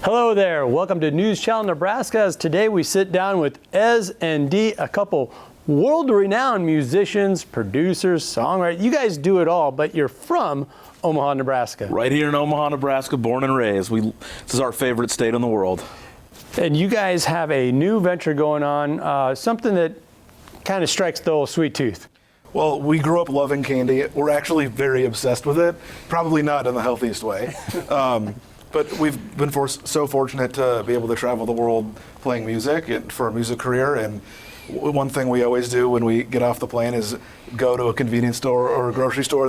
Hello there. Welcome to News Channel Nebraska. As today we sit down with Ezra and Adeev, a couple world-renowned musicians, producers, songwriters. You guys do it all, but you're from Omaha, Nebraska. Right here in Omaha, Nebraska, born and raised. This is our favorite state in the world. And you guys have a new venture going on, something that kind of strikes the old sweet tooth. Well, we grew up loving candy. We're actually very obsessed with it. Probably not in the healthiest way. But we've been so fortunate to be able to travel the world playing music for a music career. And one thing we always do when we get off the plane is go to a convenience store or a grocery store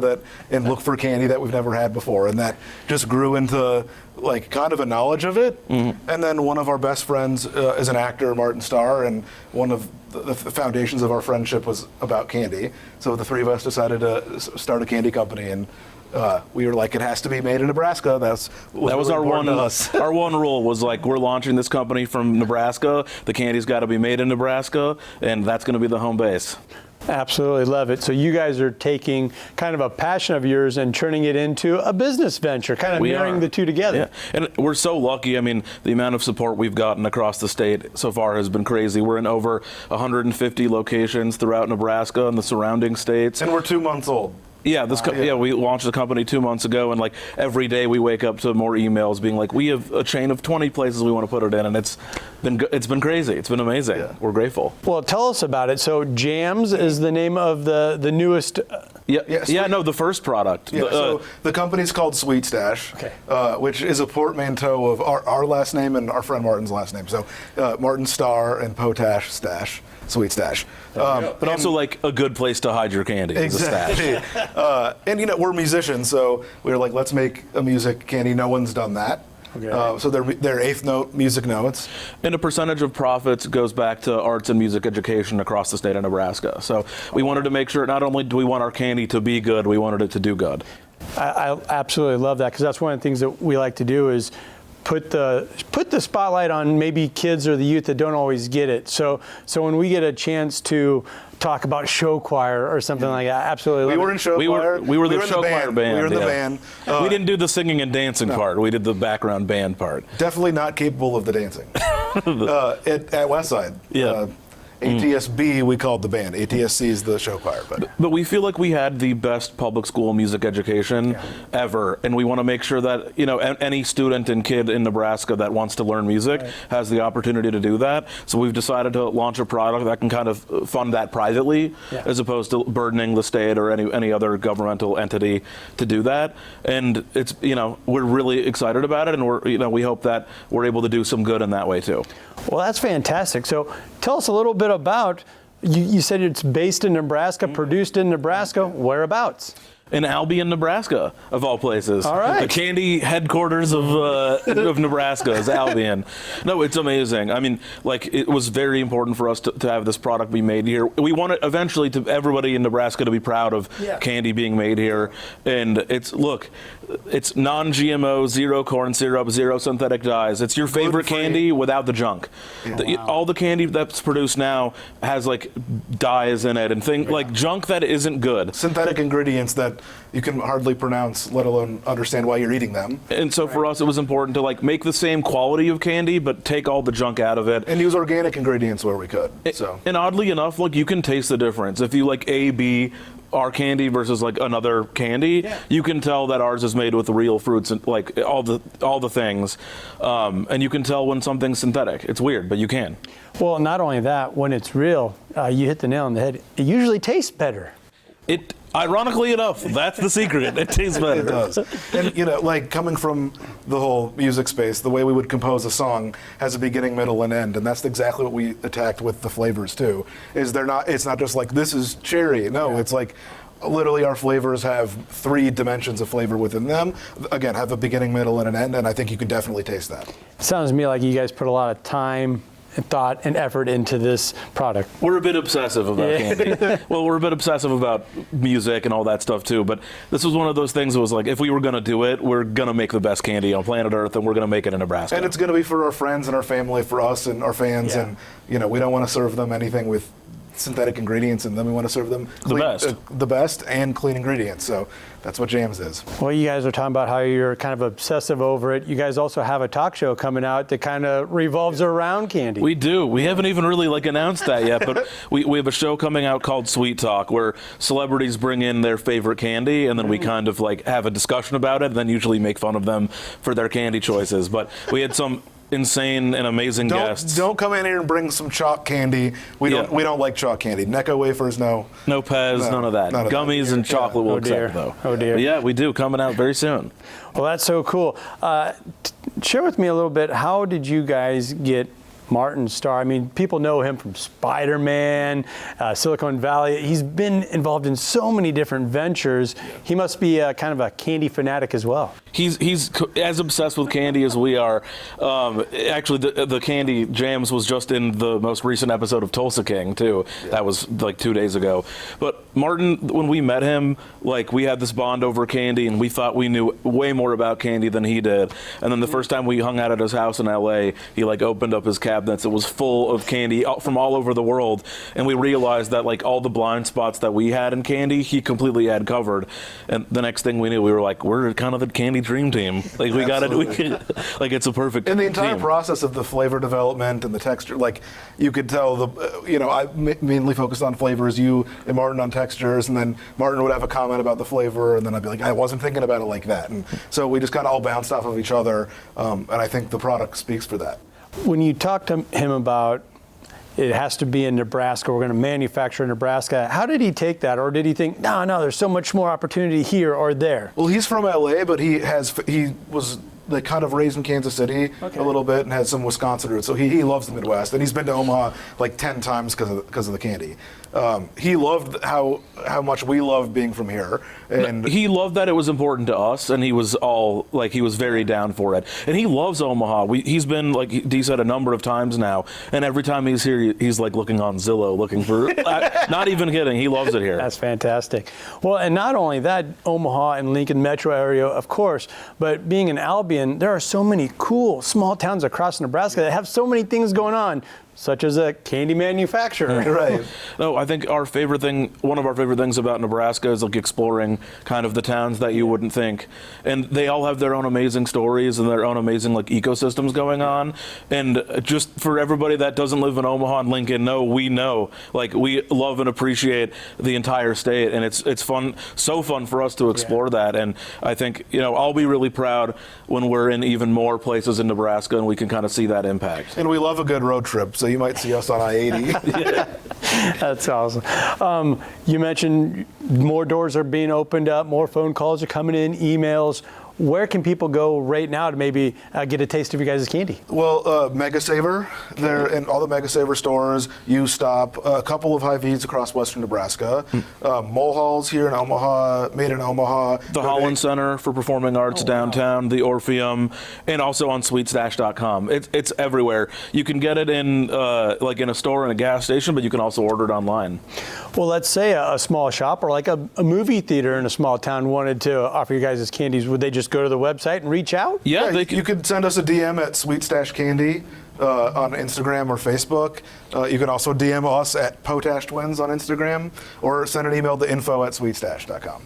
and look for candy that we've never had before. And that just grew into like kind of a knowledge of it. Mm-hmm. And then one of our best friends is an actor, Martin Starr, and one of the foundations of our friendship was about candy. So the three of us decided to start a candy company, and we were like, it has to be made in Nebraska. That was our one. us. Our one rule was like, we're launching this company from Nebraska. The candy's got to be made in Nebraska, and that's going to be the home base. Absolutely love it. So you guys are taking kind of a passion of yours and turning it into a business venture, kind of marrying the two together. Yeah. And we're so lucky. I mean, the amount of support we've gotten across the state so far has been crazy. We're in over 150 locations throughout Nebraska and the surrounding states. And we're 2 months old. Yeah, we launched the company 2 months ago, and like every day we wake up to more emails being like, we have a chain of 20 places we want to put it in, and it's been crazy. It's been amazing. Yeah. We're grateful. Well, tell us about it. So Jams is the name of the newest. The first product. Yeah, so the company's called Sweet Stash, okay. Which is a portmanteau of our last name and our friend Martin's last name. So Martin Starr and Potash Stash. Sweet Stash. But also like a good place to hide your candy. Exactly. Is a stash. And we're musicians, so we were like, let's make a music candy. No one's done that. Okay. So they're eighth note music notes. And a percentage of profits goes back to arts and music education across the state of Nebraska. So we wanted to make sure not only do we want our candy to be good, we wanted it to do good. I absolutely love that, because that's one of the things that we like to do is put the spotlight on maybe kids or the youth that don't always get it. So when we get a chance to talk about show choir or something like that, absolutely. We were in show choir. We were the show choir band. We were in the band. We didn't do the singing and dancing part. We did the background band part. Definitely not capable of the dancing. At Westside. Yeah. ATSB, we called the band. ATSC is the show choir. But we feel like we had the best public school music education ever, and we want to make sure that any student and kid in Nebraska that wants to learn music has the opportunity to do that. So we've decided to launch a product that can kind of fund that privately, as opposed to burdening the state or any other governmental entity to do that. And it's we're really excited about it, and we hope that we're able to do some good in that way too. Well, that's fantastic. So tell us a little bit about, you said it's based in Nebraska, produced in Nebraska. Whereabouts? In Albion, Nebraska, of all places. All right. The candy headquarters of Nebraska is Albion. No, it's amazing. I mean, it was very important for us to have this product be made here. We want it eventually to everybody in Nebraska to be proud of candy being made here. And it's non-GMO, zero corn syrup, zero synthetic dyes. It's your favorite candy without the junk. Yeah. All the candy that's produced now has dyes in it and things like junk that isn't good. Synthetic ingredients that you can hardly pronounce, let alone understand why you're eating them. And so for us, it was important to make the same quality of candy, but take all the junk out of it. And use organic ingredients where we could. And oddly enough, you can taste the difference. If you A, B, our candy versus another candy, you can tell that ours is made with real fruits and all the things. And you can tell when something's synthetic. It's weird, but you can. Well, not only that, when it's real, you hit the nail on the head. It usually tastes better. Ironically enough, that's the secret. It tastes better. It does. And coming from the whole music space, the way we would compose a song has a beginning, middle, and end, and that's exactly what we attacked with the flavors too. It's not just this is cherry. No, it's literally our flavors have 3 dimensions of flavor within them. Again, have a beginning, middle, and an end, and I think you can definitely taste that. Sounds to me like you guys put a lot of time and thought and effort into this product. We're a bit obsessive about candy. Well, we're a bit obsessive about music and all that stuff too, but this was one of those things that was if we were going to do it, we're going to make the best candy on planet Earth, and we're going to make it in Nebraska. And it's going to be for our friends and our family, for us and our fans, and we don't want to serve them anything with synthetic ingredients in them. We want to serve them the best and clean ingredients. So that's what Jams is. Well, you guys are talking about how you're kind of obsessive over it. You guys also have a talk show coming out that kind of revolves around candy. We do. We haven't even really announced that yet, but we have a show coming out called Sweet Talk, where celebrities bring in their favorite candy, and then we kind of have a discussion about it, and then usually make fun of them for their candy choices. But we had some insane and amazing guests. Don't come in here and bring some chalk candy. We don't like chalk candy. Necco wafers, no. No Pez, none of that. Gummies and chocolate will accept, though. Oh dear. But yeah, we do, coming out very soon. Well, that's so cool. Share with me a little bit, how did you guys get Martin Starr? I mean, people know him from Spider-Man, Silicon Valley. He's been involved in so many different ventures. He must be kind of a candy fanatic as well. He's as obsessed with candy as we are. Actually, the candy Jams was just in the most recent episode of Tulsa King too. Yeah. That was 2 days ago. But Martin, when we met him, we had this bond over candy, and we thought we knew way more about candy than he did. And then the first time we hung out at his house in LA, he opened up his cabinets. It was full of candy from all over the world, and we realized that all the blind spots that we had in candy, he completely had covered. And the next thing we knew, we were we're kind of the candy dream team. We got it. It's a perfect. And the entire team. process of the flavor development and the texture, you could tell I mainly focused on flavors, you and Martin on textures, and then Martin would have a comment about the flavor, and then I'd be I wasn't thinking about it like that. And so we just kind of all bounced off of each other, and I think the product speaks for that. When you talk to him about it has to be in Nebraska, we're going to manufacture in Nebraska, how did he take that? Or did he think, no, there's so much more opportunity here or there? Well, he's from LA, but he was kind of raised in Kansas City a little bit and has some Wisconsin roots. So he loves the Midwest, and he's been to Omaha 10 times because of the candy. He loved how much we love being from here, and he loved that it was important to us, and he was he was very down for it. And he loves Omaha. He's been, Dee said, a number of times now, and every time he's here, he's looking on Zillow, looking for. Not even kidding. He loves it here. That's fantastic. Well, and not only that, Omaha and Lincoln metro area, of course, but being in Albion, there are so many cool small towns across Nebraska that have so many things going on, such as a candy manufacturer. Right. No, I think one of our favorite things about Nebraska is exploring kind of the towns that you wouldn't think. And they all have their own amazing stories and their own amazing ecosystems going on. And just for everybody that doesn't live in Omaha and Lincoln, we know. We love and appreciate the entire state, and it's fun, so fun for us to explore that. And I think, I'll be really proud when we're in even more places in Nebraska and we can kind of see that impact. And we love a good road trip. So you might see us on I-80. That's awesome. You mentioned more doors are being opened up, more phone calls are coming in, emails. Where can people go right now to maybe get a taste of your guys' candy? Well, Mega Saver, they're in all the Mega Saver stores. You stop a couple of Hy-Vees across western Nebraska. Mulhall's here in Omaha, made in Omaha. The Holland Center for Performing Arts downtown, the Orpheum, and also on sweetstash.com. It's everywhere. You can get it in in a store and a gas station, but you can also order it online. Well, let's say a small shop or a movie theater in a small town wanted to offer you guys candies. Would they just go to the website and reach out? Yeah, you could send us a DM at Sweet Stash Candy on Instagram or Facebook. You can also DM us at Potash Twins on Instagram, or send an email to info@sweetstash.com.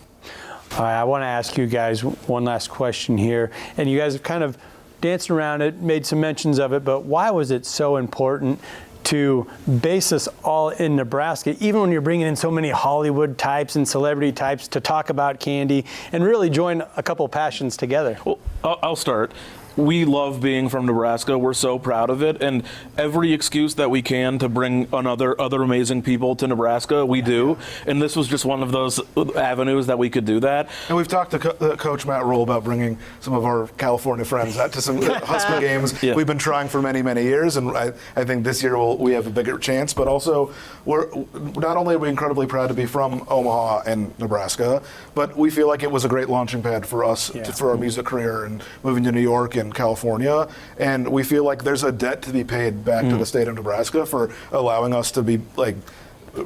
All right, I want to ask you guys one last question here, and you guys have kind of danced around it, made some mentions of it, but why was it so important to base this all in Nebraska, even when you're bringing in so many Hollywood types and celebrity types to talk about candy and really join a couple passions together? Well, I'll start. We love being from Nebraska. We're so proud of it, and every excuse that we can to bring other amazing people to Nebraska, we do. And this was just one of those avenues that we could do that. And we've talked to Coach Matt Rule about bringing some of our California friends out to some Husker games. Yeah. We've been trying for many, many years, and I think this year we have a bigger chance. But also, not only are we incredibly proud to be from Omaha and Nebraska, but we feel like it was a great launching pad for us for our music career and moving to New York and California, and we feel like there's a debt to be paid back to the state of Nebraska for allowing us to be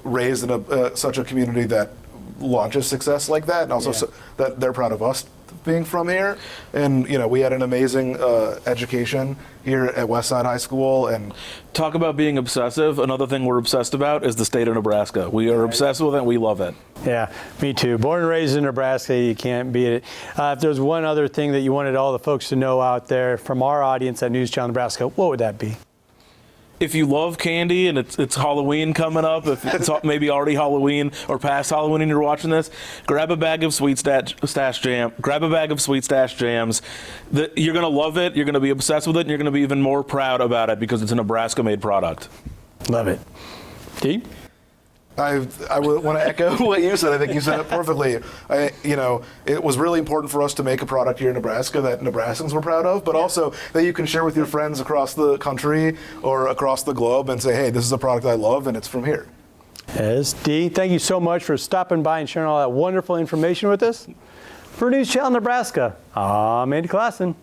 raised in such a community that launches success like that, and also that they're proud of us being from here. And, we had an amazing education here at Westside High School. And talk about being obsessive. Another thing we're obsessed about is the state of Nebraska. We are obsessed with it. We love it. Yeah, me too. Born and raised in Nebraska, you can't beat it. If there's one other thing that you wanted all the folks to know out there from our audience at News Channel Nebraska, what would that be? If you love candy and it's Halloween coming up, if it's maybe already Halloween or past Halloween and you're watching this, grab a bag of Sweet Stash Jam. Grab a bag of Sweet Stash Jams. You're gonna love it. You're gonna be obsessed with it, and you're gonna be even more proud about it because it's a Nebraska-made product. Love it. Dee? I would want to echo what you said. I think you said it perfectly. It was really important for us to make a product here in Nebraska that Nebraskans were proud of, but also that you can share with your friends across the country or across the globe and say, hey, this is a product I love and it's from here. Yes, Dee, thank you so much for stopping by and sharing all that wonderful information with us. For News Channel Nebraska, I'm Andy Klassen.